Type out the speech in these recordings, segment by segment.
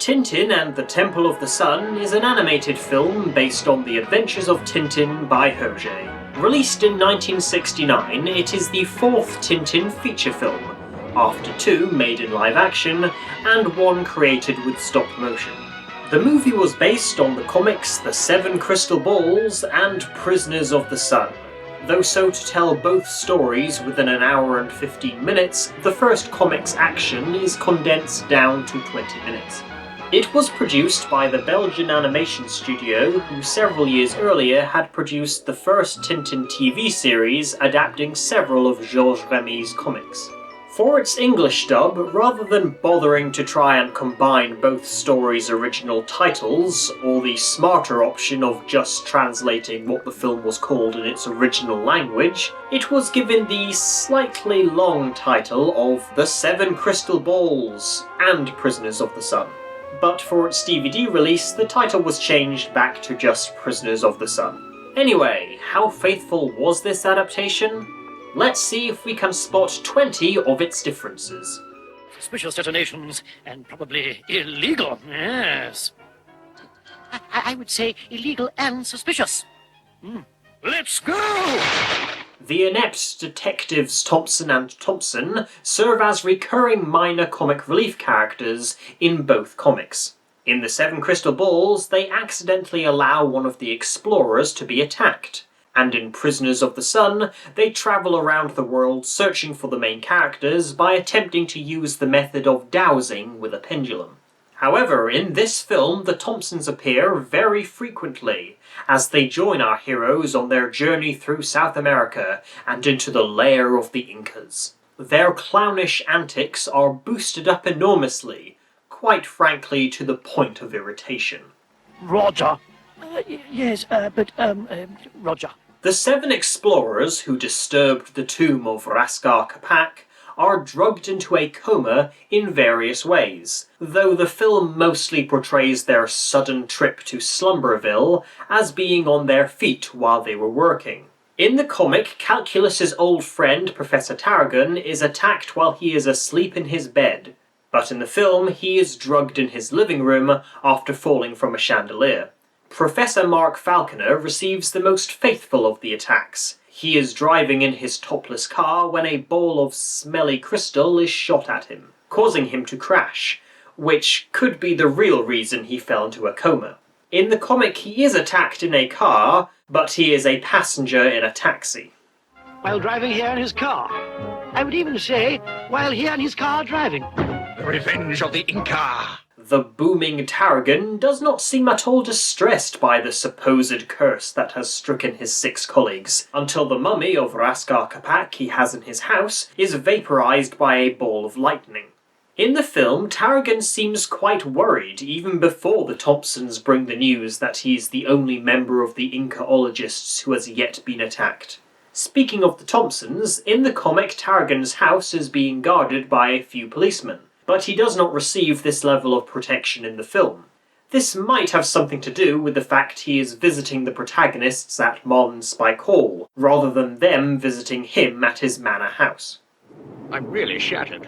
Tintin and the Temple of the Sun is an animated film based on the adventures of Tintin by Hergé. Released in 1969, it is the fourth Tintin feature film, after two made in live action and one created with stop motion. The movie was based on the comics The Seven Crystal Balls and Prisoners of the Sun. Though so to tell both stories within an hour and 15 minutes, the first comic's action is condensed down to 20 minutes. It was produced by the Belgian animation studio who several years earlier had produced the first Tintin TV series adapting several of Georges Remy's comics. For its English dub, rather than bothering to try and combine both stories' original titles, or the smarter option of just translating what the film was called in its original language, it was given the slightly long title of The Seven Crystal Balls and Prisoners of the Sun. But for its DVD release, the title was changed back to just Prisoners of the Sun. Anyway, how faithful was this adaptation? Let's see if we can spot 20 of its differences. Suspicious detonations, and probably illegal, yes. I would say illegal and suspicious. Let's go! The inept detectives Thompson and Thompson serve as recurring minor comic relief characters in both comics. In The Seven Crystal Balls, they accidentally allow one of the explorers to be attacked. And in Prisoners of the Sun, they travel around the world searching for the main characters by attempting to use the method of dowsing with a pendulum. However, in this film, the Thompsons appear very frequently, as they join our heroes on their journey through South America and into the lair of the Incas. Their clownish antics are boosted up enormously, quite frankly to the point of irritation. Roger. Roger. The seven explorers who disturbed the tomb of Raskar Kapak are drugged into a coma in various ways, though the film mostly portrays their sudden trip to Slumberville as being on their feet while they were working. In the comic, Calculus's old friend Professor Tarragon is attacked while he is asleep in his bed, but in the film he is drugged in his living room after falling from a chandelier. Professor Mark Falconer receives the most faithful of the attacks. He is driving in his topless car when a ball of smelly crystal is shot at him, causing him to crash, which could be the real reason he fell into a coma. In the comic, he is attacked in a car, but he is a passenger in a taxi. While driving here in his car. I would even say, while here in his car driving. The revenge of the Inca! The booming Tarragon does not seem at all distressed by the supposed curse that has stricken his 6 colleagues, until the mummy of Raskar Kapak he has in his house is vaporized by a ball of lightning. In the film, Tarragon seems quite worried even before the Thompsons bring the news that he's the only member of the Incaologists who has yet been attacked. Speaking of the Thompsons, in the comic Tarragon's house is being guarded by a few policemen, but he does not receive this level of protection in the film. This might have something to do with the fact he is visiting the protagonists at Marlinspike Hall, rather than them visiting him at his manor house. I'm really shattered.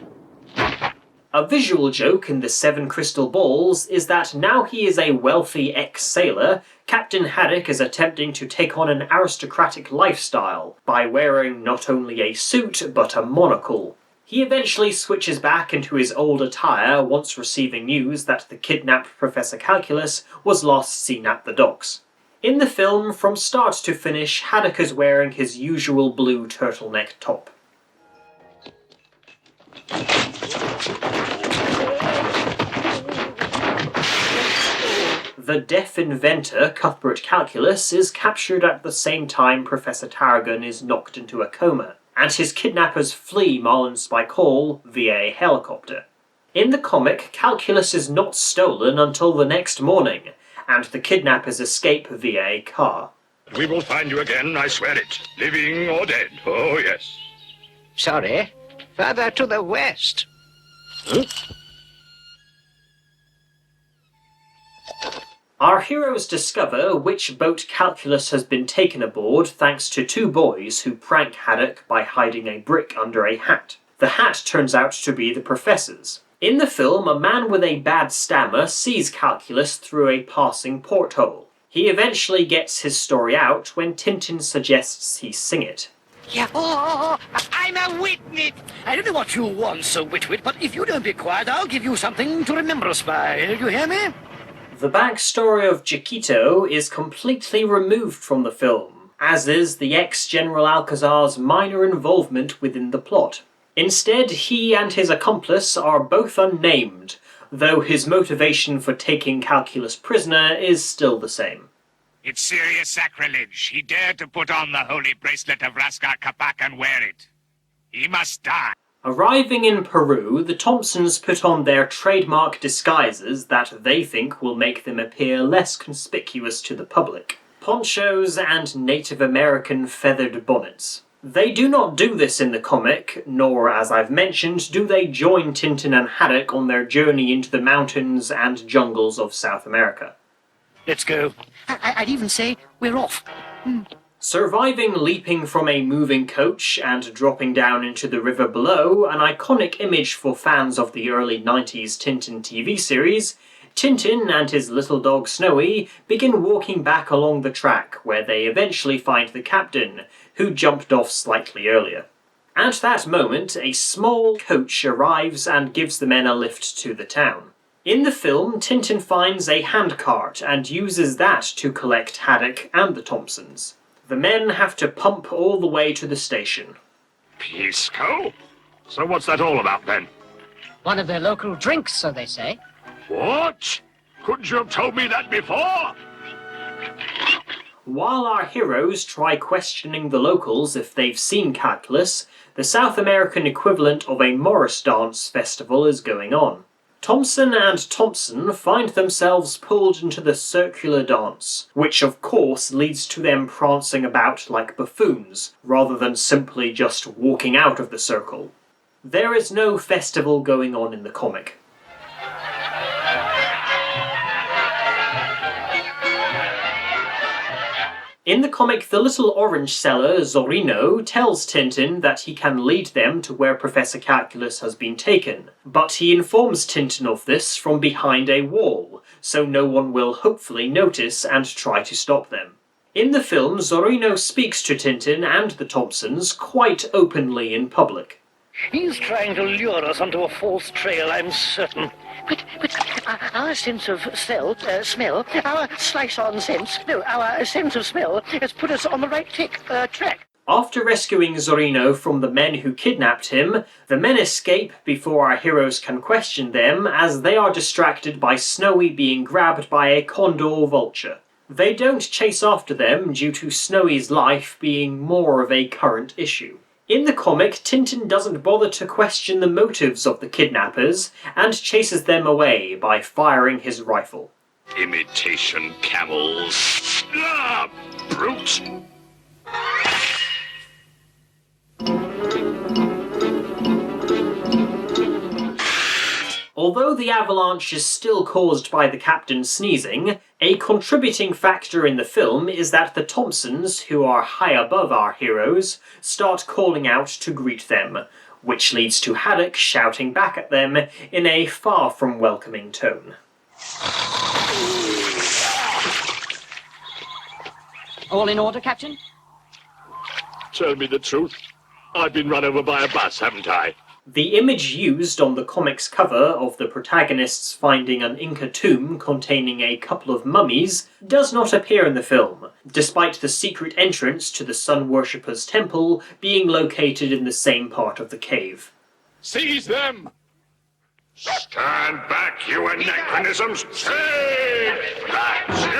A visual joke in The Seven Crystal Balls is that now he is a wealthy ex-sailor, Captain Haddock is attempting to take on an aristocratic lifestyle by wearing not only a suit but a monocle. He eventually switches back into his old attire once receiving news that the kidnapped Professor Calculus was last seen at the docks. In the film, from start to finish, Haddock is wearing his usual blue turtleneck top. The deaf inventor, Cuthbert Calculus, is captured at the same time Professor Tarragon is knocked into a coma, and his kidnappers flee Marlinspike Hall via a helicopter. In the comic, Calculus is not stolen until the next morning, and the kidnappers escape via a car. We will find you again, I swear it, living or dead. Oh, yes. Sorry. Further to the west. Our heroes discover which boat Calculus has been taken aboard thanks to 2 boys who prank Haddock by hiding a brick under a hat. The hat turns out to be the professor's. In the film, a man with a bad stammer sees calculus through a passing porthole. He eventually gets his story out when Tintin suggests he sing it. Yeah, I'm a witness. I don't know what you want, Sir Witwit, but if you don't be quiet, I'll give you something to remember us by. You hear me? The backstory of Chiquito is completely removed from the film, as is the ex-General Alcazar's minor involvement within the plot. Instead, he and his accomplice are both unnamed, though his motivation for taking Calculus prisoner is still the same. It's serious sacrilege. He dared to put on the holy bracelet of Raskar Kapak and wear it. He must die. Arriving in Peru, the Thompsons put on their trademark disguises that they think will make them appear less conspicuous to the public. Ponchos and Native American feathered bonnets. They do not do this in the comic, nor, as I've mentioned, do they join Tintin and Haddock on their journey into the mountains and jungles of South America. Let's go. I'd even say we're off. Surviving leaping from a moving coach and dropping down into the river below, an iconic image for fans of the early 90s Tintin TV series, Tintin and his little dog Snowy begin walking back along the track, where they eventually find the captain, who jumped off slightly earlier. At that moment, a small coach arrives and gives the men a lift to the town. In the film, Tintin finds a handcart and uses that to collect Haddock and the Thompsons. The men have to pump all the way to the station. Pisco? So what's that all about then? One of their local drinks, so they say. What? Couldn't you have told me that before? While our heroes try questioning the locals if they've seen Calculus, the South American equivalent of a Morris dance festival is going on. Thompson and Thompson find themselves pulled into the circular dance, which of course leads to them prancing about like buffoons, rather than simply just walking out of the circle. There is no festival going on in the comic. In the comic, the little orange seller, Zorino, tells Tintin that he can lead them to where Professor Calculus has been taken, but he informs Tintin of this from behind a wall, so no one will hopefully notice and try to stop them. In the film, Zorino speaks to Tintin and the Thompsons quite openly in public. He's trying to lure us onto a false trail, I'm certain. But our sense of smell, our slice-on sense, no, our sense of smell has put us on the right track. After rescuing Zorino from the men who kidnapped him, the men escape before our heroes can question them, as they are distracted by Snowy being grabbed by a condor vulture. They don't chase after them due to Snowy's life being more of a current issue. In the comic, Tintin doesn't bother to question the motives of the kidnappers and chases them away by firing his rifle. Imitation camels. Ah, brute! Although the avalanche is still caused by the captain sneezing, a contributing factor in the film is that the Thompsons, who are high above our heroes, start calling out to greet them, which leads to Haddock shouting back at them in a far from welcoming tone. All in order, Captain? Tell me the truth. I've been run over by a bus, haven't I? The image used on the comic's cover of the protagonists finding an Inca tomb containing a couple of mummies does not appear in the film, despite the secret entrance to the Sun Worshippers' temple being located in the same part of the cave. Seize them! Stand back, you anachronisms! Save! That's you!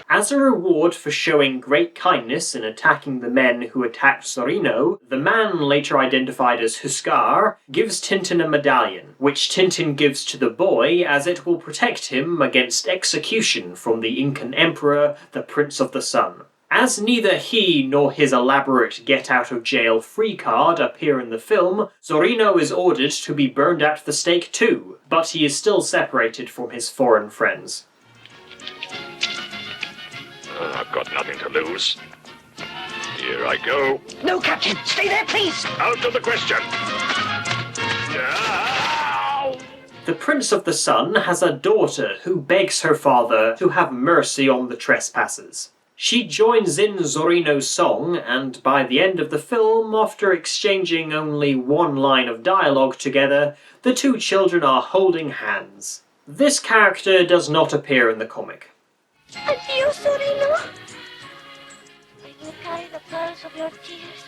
As a reward for showing great kindness in attacking the men who attacked Zorino, the man, later identified as Huskar, gives Tintin a medallion, which Tintin gives to the boy as it will protect him against execution from the Incan Emperor, the Prince of the Sun. As neither he nor his elaborate get-out-of-jail-free card appear in the film, Zorino is ordered to be burned at the stake too, but he is still separated from his foreign friends. I've got nothing to lose. Here I go. No, Captain, stay there, please! Out of the question! Yeah. The Prince of the Sun has a daughter who begs her father to have mercy on the trespassers. She joins in Zorino's song, and by the end of the film, after exchanging only one line of dialogue together, the two children are holding hands. This character does not appear in the comic. Adios, Zorino. I will carry the pearls of your tears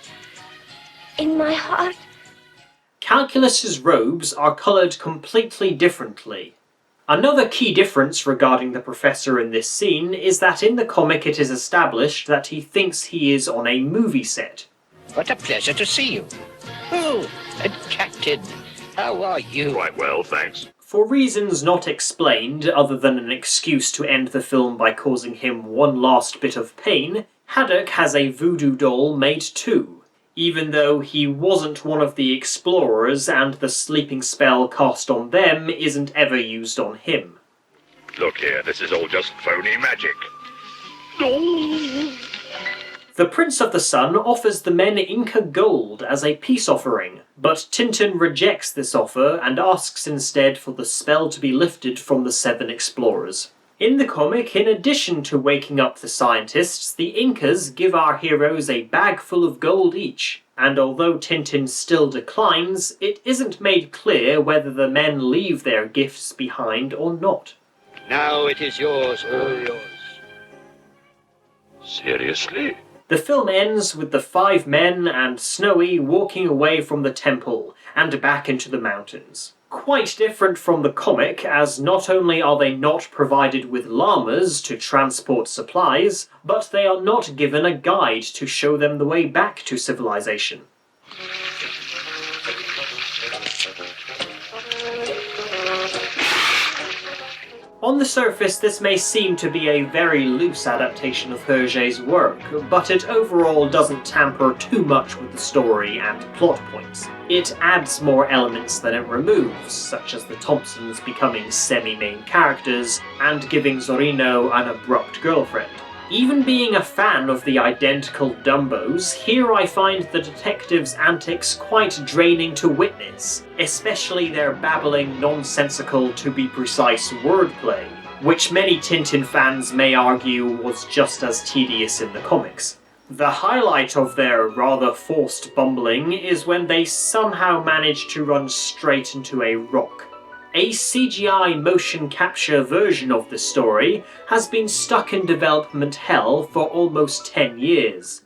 in my heart. Calculus's robes are coloured completely differently. Another key difference regarding the Professor in this scene is that in the comic it is established that he thinks he is on a movie set. What a pleasure to see you. Oh, and Captain, how are you? Quite well, thanks. For reasons not explained, other than an excuse to end the film by causing him one last bit of pain, Haddock has a voodoo doll made too, even though he wasn't one of the explorers and the sleeping spell cast on them isn't ever used on him. Look here, this is all just phony magic. The Prince of the Sun offers the men Inca gold as a peace offering, but Tintin rejects this offer and asks instead for the spell to be lifted from the 7 explorers. In the comic, in addition to waking up the scientists, the Incas give our heroes a bag full of gold each, and although Tintin still declines, it isn't made clear whether the men leave their gifts behind or not. Now it is yours, all yours. Seriously? The film ends with the 5 men and Snowy walking away from the temple and back into the mountains. Quite different from the comic, as not only are they not provided with llamas to transport supplies, but they are not given a guide to show them the way back to civilization. On the surface, this may seem to be a very loose adaptation of Hergé's work, but it overall doesn't tamper too much with the story and plot points. It adds more elements than it removes, such as the Thompsons becoming semi-main characters and giving Zorino an abrupt girlfriend. Even being a fan of the identical Dumbos, here I find the detectives' antics quite draining to witness, especially their babbling, nonsensical, to be precise, wordplay, which many Tintin fans may argue was just as tedious in the comics. The highlight of their rather forced bumbling is when they somehow manage to run straight into a rock. A CGI motion capture version of the story has been stuck in development hell for almost 10 years.